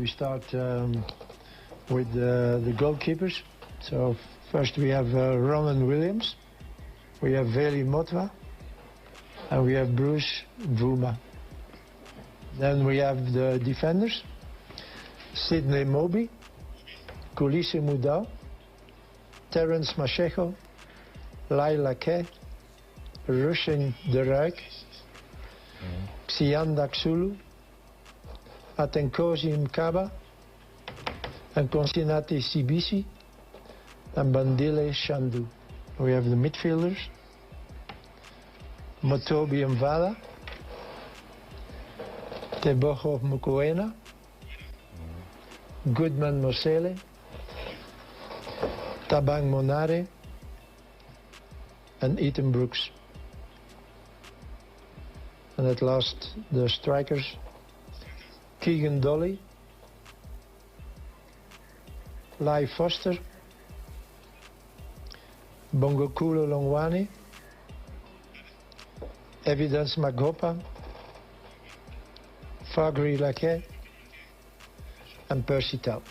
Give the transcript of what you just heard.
we start with the goalkeepers. So first we have Ronan Williams, we have Veli Motwa, and we have Bruce Bvuma. Then we have the defenders, Sidney Moby, Kulisi Mudau, Terence Macheco, Laila Ke, Rushin De Ruyck, Xianda Xulu, Atenkosi Mkaba, and Konsinati Sibisi, and Bandile Shandu. We have the midfielders, Motobi Mvala, Tebogo Mukwena, Goodman Mosele, Tabang Monare, and Ethan Brooks. And at last, the strikers, Keagan Dolly, Lai Foster, Bongokulo Longwani, Evidence Magopa, Fagri Lake, and Percy Tau.